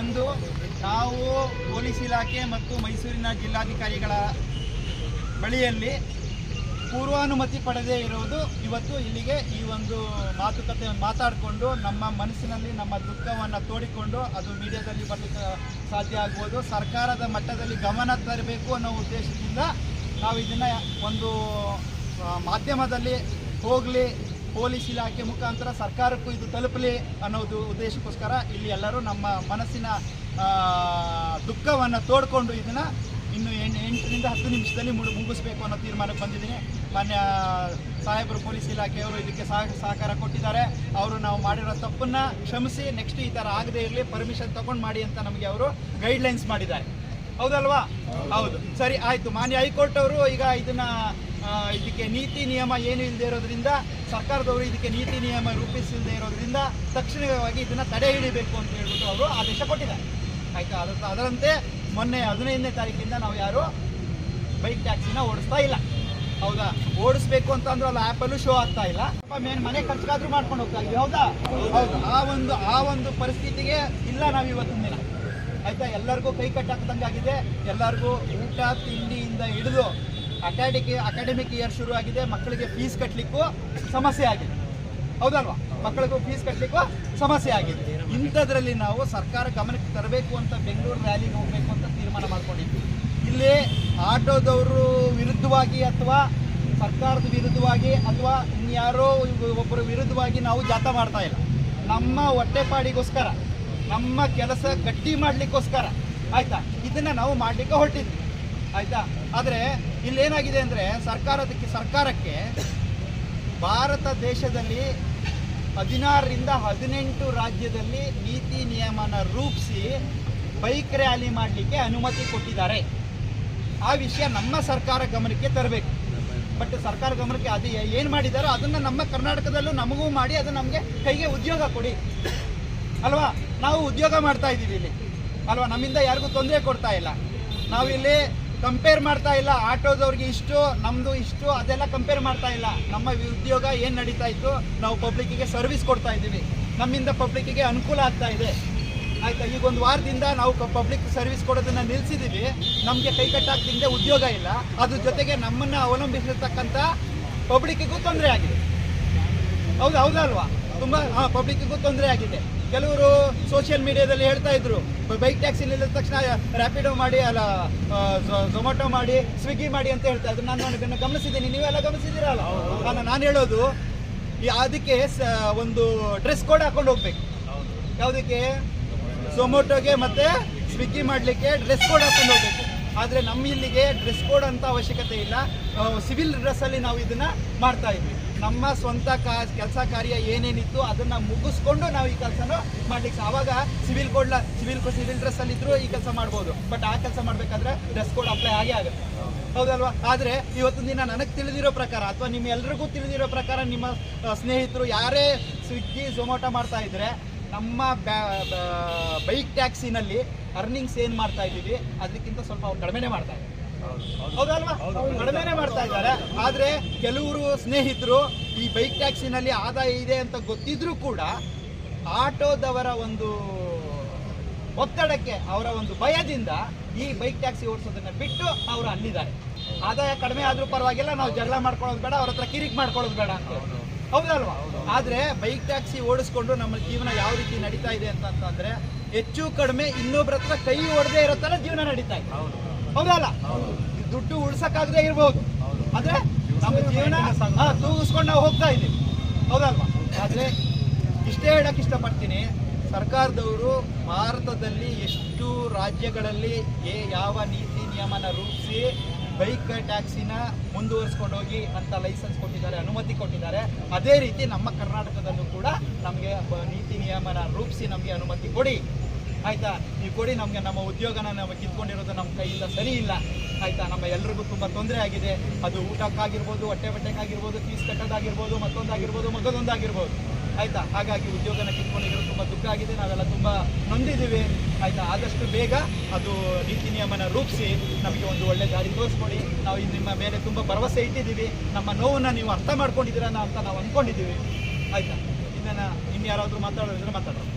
ಒಂದು ನಾವು ಪೊಲೀಸ್ ಇಲಾಖೆ ಮತ್ತು ಮೈಸೂರಿನ ಜಿಲ್ಲಾಧಿಕಾರಿಗಳ ಬಳಿಯಲ್ಲಿ ಪೂರ್ವಾನುಮತಿ ಪಡೆದೇ ಇರುವುದು ಇವತ್ತು ಇಲ್ಲಿಗೆ ಈ ಒಂದು ಮಾತುಕತೆಯನ್ನು ಮಾತಾಡಿಕೊಂಡು ನಮ್ಮ ಮನಸ್ಸಿನಲ್ಲಿ ನಮ್ಮ ದುಃಖವನ್ನು ತೋಡಿಕೊಂಡು ಅದು ಮೀಡಿಯಾದಲ್ಲಿ ಬರಲಿಕ್ಕೆ ಸಾಧ್ಯ ಆಗ್ಬೋದು. ಸರ್ಕಾರದ ಮಟ್ಟದಲ್ಲಿ ಗಮನ ತರಬೇಕು ಅನ್ನೋ ಉದ್ದೇಶದಿಂದ ನಾವು ಇದನ್ನು ಒಂದು ಮಾಧ್ಯಮದಲ್ಲಿ ಹೋಗಲಿ, ಪೊಲೀಸ್ ಇಲಾಖೆ ಮುಖಾಂತರ ಸರ್ಕಾರಕ್ಕೂ ಇದು ತಲುಪಲಿ ಅನ್ನೋದು ಉದ್ದೇಶಕ್ಕೋಸ್ಕರ ಇಲ್ಲಿ ಎಲ್ಲರೂ ನಮ್ಮ ಮನಸ್ಸಿನ ದುಃಖವನ್ನು ತೋಡ್ಕೊಂಡು ಇದನ್ನು ಇನ್ನು 8ರಿಂದ 10 ನಿಮಿಷದಲ್ಲಿ ಮುಗಿಸ್ಬೇಕು ಅನ್ನೋ ತೀರ್ಮಾನಕ್ಕೆ ಬಂದಿದ್ದೀನಿ. ಮಾನ್ಯ ಸಾಹೇಬರು ಪೊಲೀಸ್ ಇಲಾಖೆಯವರು ಇದಕ್ಕೆ ಸಹಕಾರ ಕೊಟ್ಟಿದ್ದಾರೆ. ಅವರು ನಾವು ಮಾಡಿರೋ ತಪ್ಪನ್ನು ಕ್ಷಮಿಸಿ ನೆಕ್ಸ್ಟ್ ಈ ಥರ ಆಗದೇ ಇರಲಿ, ಪರ್ಮಿಷನ್ ತೊಗೊಂಡು ಮಾಡಿ ಅಂತ ನಮಗೆ ಅವರು ಗೈಡ್ಲೈನ್ಸ್ ಮಾಡಿದ್ದಾರೆ. ಹೌದಲ್ವಾ? ಹೌದು, ಸರಿ, ಆಯಿತು. ಮಾನ್ಯ ಹೈಕೋರ್ಟ್ ಅವರು ಈಗ ಇದಕ್ಕೆ ನೀತಿ ನಿಯಮ ಏನು ಇಲ್ಲದೆ ಇರೋದ್ರಿಂದ, ಸರ್ಕಾರದವರು ಇದಕ್ಕೆ ನೀತಿ ನಿಯಮ ರೂಪಿಸಿಲ್ಲದೆ ಇರೋದ್ರಿಂದ ತಕ್ಷಣವಾಗಿ ಇದನ್ನು ತಡೆ ಹಿಡಿಬೇಕು ಅಂತ ಹೇಳ್ಬಿಟ್ಟು ಅವರು ಆದೇಶ ಕೊಟ್ಟಿದ್ದಾರೆ. ಆಯಿತಾ? ಅದರಂತೆ ಮೊನ್ನೆ 15ನೇ ತಾರೀಕಿಂದ ನಾವು ಯಾರು ಬೈಕ್ ಟ್ಯಾಕ್ಸಿನ ಓಡಿಸ್ತಾ ಇಲ್ಲ. ಹೌದಾ? ಓಡಿಸ್ಬೇಕು ಅಂತ ಅಂದ್ರೂ ಅಲ್ಲಿ ಆ್ಯಪಲ್ಲೂ ಶೋ ಆಗ್ತಾ ಇಲ್ಲ. ಮನೆ ಖರ್ಚಿಗಾದ್ರೂ ಮಾಡ್ಕೊಂಡು ಹೋಗ್ತಾ ಇದ್ವಿ. ಹೌದಾ? ಹೌದು. ಆ ಒಂದು ಪರಿಸ್ಥಿತಿಗೆ ಇಲ್ಲ ನಾವು ಇವತ್ತಿನ ದಿನ. ಆಯಿತಾ? ಎಲ್ಲರಿಗೂ ಕೈ ಕಟ್ಟಾಕ್ದಂಗೆ ಆಗಿದೆ. ಎಲ್ಲರಿಗೂ ಊಟ ತಿಂಡಿಯಿಂದ ಹಿಡಿದು ಅಕಾಡೆಮಿಕ್ ಇಯರ್ ಶುರು ಆಗಿದೆ. ಮಕ್ಕಳಿಗೆ ಫೀಸ್ ಕಟ್ಟಲಿಕ್ಕೂ ಸಮಸ್ಯೆ ಆಗಿದೆ. ಹೌದಲ್ವಾ? ಮಕ್ಕಳಿಗೂ ಫೀಸ್ ಕಟ್ಟಲಿಕ್ಕೂ ಸಮಸ್ಯೆ ಆಗಿದೆ. ಇಂಥದ್ರಲ್ಲಿ ನಾವು ಸರ್ಕಾರ ಗಮನಕ್ಕೆ ತರಬೇಕು ಅಂತ ಬೆಂಗಳೂರು ರ್ಯಾಲಿಗೆ ಹೋಗಬೇಕು ಅಂತ ತೀರ್ಮಾನ ಮಾಡ್ಕೊಂಡಿದ್ವಿ. ಇಲ್ಲಿ ಆಟೋದವರು ವಿರುದ್ಧವಾಗಿ ಅಥವಾ ಸರ್ಕಾರದ ವಿರುದ್ಧವಾಗಿ ಅಥವಾ ಇನ್ಯಾರೋ ಒಬ್ಬರ ವಿರುದ್ಧವಾಗಿ ನಾವು ಜಾಥಾ ಮಾಡ್ತಾ ಇಲ್ಲ. ನಮ್ಮ ಹೊಟ್ಟೆಪಾಡಿಗೋಸ್ಕರ, ನಮ್ಮ ಕೆಲಸ ಗಟ್ಟಿ ಮಾಡಲಿಕ್ಕೋಸ್ಕರ, ಆಯಿತಾ, ಇದನ್ನು ನಾವು ಮಾಡಲಿಕ್ಕೆ ಹೊರಟಿದ್ವಿ. ಆಯಿತಾ? ಆದರೆ ಇಲ್ಲೇನಾಗಿದೆ ಅಂದರೆ ಸರ್ಕಾರಕ್ಕೆ ಭಾರತ ದೇಶದಲ್ಲಿ 16ರಿಂದ 18 ರಾಜ್ಯದಲ್ಲಿ ನೀತಿ ನಿಯಮನ ರೂಪಿಸಿ ಬೈಕ್ ರ್ಯಾಲಿ ಮಾಡಲಿಕ್ಕೆ ಅನುಮತಿ ಕೊಟ್ಟಿದ್ದಾರೆ. ಆ ವಿಷಯ ನಮ್ಮ ಸರ್ಕಾರ ಗಮನಕ್ಕೆ ತರಬೇಕು. ಬಟ್ ಸರ್ಕಾರ ಗಮನಕ್ಕೆ ಅದು ಏನು ಮಾಡಿದಾರೋ ಅದನ್ನು ನಮ್ಮ ಕರ್ನಾಟಕದಲ್ಲೂ ನಮಗೂ ಮಾಡಿ ಅದು ನಮಗೆ ಕೈಗೆ ಉದ್ಯೋಗ ಕೊಡಿ ಅಲ್ವಾ? ನಾವು ಉದ್ಯೋಗ ಮಾಡ್ತಾ ಇದ್ದೀವಿ ಇಲ್ಲಿ ಅಲ್ವಾ? ನಮ್ಮಿಂದ ಯಾರಿಗೂ ತೊಂದರೆ ಕೊಡ್ತಾ ಇಲ್ಲ. ನಾವಿಲ್ಲಿ ಕಂಪೇರ್ ಮಾಡ್ತಾ ಇಲ್ಲ. ಆಟೋದವ್ರಿಗೆ ಇಷ್ಟು, ನಮ್ಮದು ಇಷ್ಟು, ಅದೆಲ್ಲ ಕಂಪೇರ್ ಮಾಡ್ತಾ ಇಲ್ಲ. ನಮ್ಮ ಉದ್ಯೋಗ ಏನು ನಡೀತಾ ಇತ್ತು, ನಾವು ಪಬ್ಲಿಕ್ಕಿಗೆ ಸರ್ವಿಸ್ ಕೊಡ್ತಾ ಇದ್ದೀವಿ. ನಮ್ಮಿಂದ ಪಬ್ಲಿಕ್ಕಿಗೆ ಅನುಕೂಲ ಆಗ್ತಾ ಇದೆ. ಆಯಿತಾ? ಈಗ ಒಂದು ವಾರದಿಂದ ನಾವು ಪಬ್ಲಿಕ್ ಸರ್ವಿಸ್ ಕೊಡೋದನ್ನು ನಿಲ್ಲಿಸಿದ್ದೀವಿ. ನಮಗೆ ಕೈ ಕಟ್ಟಾಗ್ತಿಂದೆ ಉದ್ಯೋಗ ಇಲ್ಲ. ಅದ್ರ ಜೊತೆಗೆ ನಮ್ಮನ್ನು ಅವಲಂಬಿಸಿರ್ತಕ್ಕಂಥ ಪಬ್ಲಿಕ್ಕಿಗೂ ತೊಂದರೆ ಆಗಿದೆ. ಹೌದಲ್ವಾ? ತುಂಬ ಪಬ್ಲಿಕ್ಕಿಗೂ ತೊಂದರೆ ಆಗಿದೆ. ಕೆಲವರು ಸೋಷಿಯಲ್ ಮೀಡಿಯಾದಲ್ಲಿ ಹೇಳ್ತಾ ಇದ್ರು, ಬೈಕ್ ಟ್ಯಾಕ್ಸಿ ನಿಲ್ಲಿದ ತಕ್ಷಣ ರ್ಯಾಪಿಡೋ ಮಾಡಿ, ಝೊಮ್ಯಾಟೊ ಮಾಡಿ, ಸ್ವಿಗ್ಗಿ ಮಾಡಿ ಅಂತ ಹೇಳ್ತಾ ಇದ್ರು. ನಾನು ಗಮನಿಸಿದ್ದೀನಿ, ನೀವೆಲ್ಲ ಗಮನಿಸಿದ್ದೀರಲ್ಲ. ನಾನು ಹೇಳೋದು ಅದಕ್ಕೆ ಒಂದು ಡ್ರೆಸ್ ಕೋಡ್ ಹಾಕೊಂಡು ಹೋಗ್ಬೇಕು. ಯಾವುದಕ್ಕೆ? ಝೊಮ್ಯಾಟೊಗೆ ಮತ್ತು ಸ್ವಿಗ್ಗಿ ಮಾಡಲಿಕ್ಕೆ ಡ್ರೆಸ್ ಕೋಡ್ ಹಾಕೊಂಡು ಹೋಗ್ಬೇಕು. ಆದರೆ ನಮ್ಮ ಇಲ್ಲಿಗೆ ಡ್ರೆಸ್ ಕೋಡ್ ಅಂತ ಅವಶ್ಯಕತೆ ಇಲ್ಲ. ಸಿವಿಲ್ ಡ್ರೆಸ್ಸಲ್ಲಿ ನಾವು ಇದನ್ನು ಮಾಡ್ತಾ ಇದ್ವಿ. ನಮ್ಮ ಸ್ವಂತ ಕೆಲಸ ಕಾರ್ಯ ಏನೇನಿತ್ತು ಅದನ್ನು ಮುಗಿಸ್ಕೊಂಡು ನಾವು ಈ ಕೆಲಸನ ಮಾಡ್ಲಿಕ್ಕೆ, ಆವಾಗ ಸಿವಿಲ್ ಡ್ರೆಸ್ಸಲ್ಲಿದ್ದರೂ ಈ ಕೆಲಸ ಮಾಡ್ಬೋದು. ಬಟ್ ಆ ಕೆಲಸ ಮಾಡಬೇಕಾದ್ರೆ ಡ್ರೆಸ್ ಕೋಡ್ ಅಪ್ಲೈ ಆಗೇ ಆಗುತ್ತೆ. ಹೌದಲ್ವಾ? ಆದರೆ ಇವತ್ತಿನ ದಿನ ನನಗೆ ತಿಳಿದಿರೋ ಪ್ರಕಾರ ಅಥವಾ ನಿಮ್ಮ ಎಲ್ರಿಗೂ ತಿಳಿದಿರೋ ಪ್ರಕಾರ, ನಿಮ್ಮ ಸ್ನೇಹಿತರು ಯಾರೇ ಸ್ವಿಗ್ಗಿ ಝೊಮ್ಯಾಟೊ ಮಾಡ್ತಾ ಇದ್ರೆ, ನಮ್ಮ ಬೈಕ್ ಟ್ಯಾಕ್ಸಿನಲ್ಲಿ ಅರ್ನಿಂಗ್ಸ್ ಏನು ಮಾಡ್ತಾ ಇದ್ದೀವಿ ಅದಕ್ಕಿಂತ ಸ್ವಲ್ಪ ಕಡಿಮೆನೇ ಮಾಡ್ತಾ ಇದ್ದಾರೆ. ಹೌದಲ್ವಾ? ಕಡಿಮೆನೇ ಮಾಡ್ತಾ ಇದ್ದಾರೆ. ಆದರೆ ಕೆಲವರು ಸ್ನೇಹಿತರು ಈ ಬೈಕ್ ಟ್ಯಾಕ್ಸಿನಲ್ಲಿ ಆದಾಯ ಇದೆ ಅಂತ ಗೊತ್ತಿದ್ರೂ ಕೂಡ ಆಟೋದವರ ಒಂದು ಒತ್ತಡಕ್ಕೆ, ಅವರ ಒಂದು ಭಯದಿಂದ ಈ ಬೈಕ್ ಟ್ಯಾಕ್ಸಿ ಓಡಿಸೋದನ್ನ ಬಿಟ್ಟು ಅವರು ಅಲ್ಲಿದ್ದಾರೆ. ಆದಾಯ ಕಡಿಮೆ ಆದರೂ ಪರವಾಗಿಲ್ಲ, ನಾವು ಜಗಳ ಮಾಡ್ಕೊಳ್ಳೋದು ಬೇಡ, ಅವ್ರ ಹತ್ರ ಕಿರಿಕ್ ಮಾಡ್ಕೊಳ್ಳೋದು ಬೇಡ ಅಂತ. ಹೌದಲ್ವಾ? ಆದರೆ ಬೈಕ್ ಟ್ಯಾಕ್ಸಿ ಓಡಿಸ್ಕೊಂಡು ನಮ್ಮ ಜೀವನ ಯಾವ ರೀತಿ ನಡೀತಾ ಇದೆ ಅಂತಂದ್ರೆ, ಹೆಚ್ಚು ಕಡಿಮೆ ಇನ್ನೊಬ್ಬರ ಹತ್ರ ಕೈ ಹೊಡೆದೇ ಇರೋ ಥರ ಜೀವನ ನಡೀತಾ ಇದೆ. ಹೌದಲ್ಲ? ದುಡ್ಡು ಉಳ್ಸಕ್ಕಾಗದೇ ಇರ್ಬೋದು, ಆದರೆ ನಮ್ಮ ಜೀವನ ತೂಗಿಸ್ಕೊಂಡು ನಾವು ಹೋಗ್ತಾ ಇದ್ದೀವಿ. ಹೌದಲ್ವಾ? ಆದರೆ ಇಷ್ಟೇ ಹೇಳಕ್ಕೆ ಇಷ್ಟಪಡ್ತೀನಿ, ಸರ್ಕಾರದವರು ಭಾರತದಲ್ಲಿ ಎಷ್ಟು ರಾಜ್ಯಗಳಲ್ಲಿ ಯಾವ ನೀತಿ ನಿಯಮನ ರೂಪಿಸಿ ಬೈಕ್ ಟ್ಯಾಕ್ಸಿನ ಮುಂದುವರಿಸ್ಕೊಂಡು ಹೋಗಿ ಅಂತ ಲೈಸೆನ್ಸ್ ಕೊಟ್ಟಿದ್ದಾರೆ, ಅನುಮತಿ ಕೊಟ್ಟಿದ್ದಾರೆ. ಅದೇ ರೀತಿ ನಮ್ಮ ಕರ್ನಾಟಕದಲ್ಲೂ ಕೂಡ ನಮಗೆ ನೀತಿ ನಿಯಮನ ರೂಪಿಸಿ ನಮಗೆ ಅನುಮತಿ ಕೊಡಿ. ಆಯಿತಾ? ನೀವು ಕೊಡಿ. ನಮಗೆ ನಮ್ಮ ಉದ್ಯೋಗನ ನಾವು ಕಿತ್ಕೊಂಡಿರೋದು ನಮ್ಮ ಕೈಯಿಂದ ಸರಿ ಇಲ್ಲ. ಆಯಿತಾ? ನಮ್ಮ ಎಲ್ರಿಗೂ ತುಂಬ ತೊಂದರೆ ಆಗಿದೆ. ಅದು ಊಟಕ್ಕಾಗಿರ್ಬೋದು, ಬಟ್ಟೆಗಾಗಿರ್ಬೋದು, ಫೀಸ್ ಕಟ್ಟೋದಾಗಿರ್ಬೋದು, ಮತ್ತೊಂದಾಗಿರ್ಬೋದು. ಆಯಿತಾ? ಹಾಗಾಗಿ ಉದ್ಯೋಗನ ಕಿತ್ಕೊಂಡಿರೋದು ತುಂಬ ದುಃಖ ಆಗಿದೆ. ನಾವೆಲ್ಲ ತುಂಬ ನೊಂದಿದ್ದೀವಿ. ಆಯಿತಾ? ಆದಷ್ಟು ಬೇಗ ಅದು ನೀತಿ ನಿಯಮನ ರೂಪಿಸಿ ನಮಗೆ ಒಂದು ಒಳ್ಳೆ ದಾರಿ ತೋರಿಸ್ಕೊಡಿ. ನಾವು ನಿಮ್ಮ ಮೇಲೆ ತುಂಬ ಭರವಸೆ ಇಟ್ಟಿದ್ದೀವಿ. ನಮ್ಮ ನೋವನ್ನು ನೀವು ಅರ್ಥ ಮಾಡ್ಕೊಂಡಿದ್ದೀರಾ ಅಂತ ನಾವು ಅಂದ್ಕೊಂಡಿದ್ದೀವಿ. ಆಯಿತಾ? ಇನ್ನು ಯಾರಾದರೂ ಮಾತಾಡೋದಿದ್ರೆ ಮಾತಾಡೋಣ.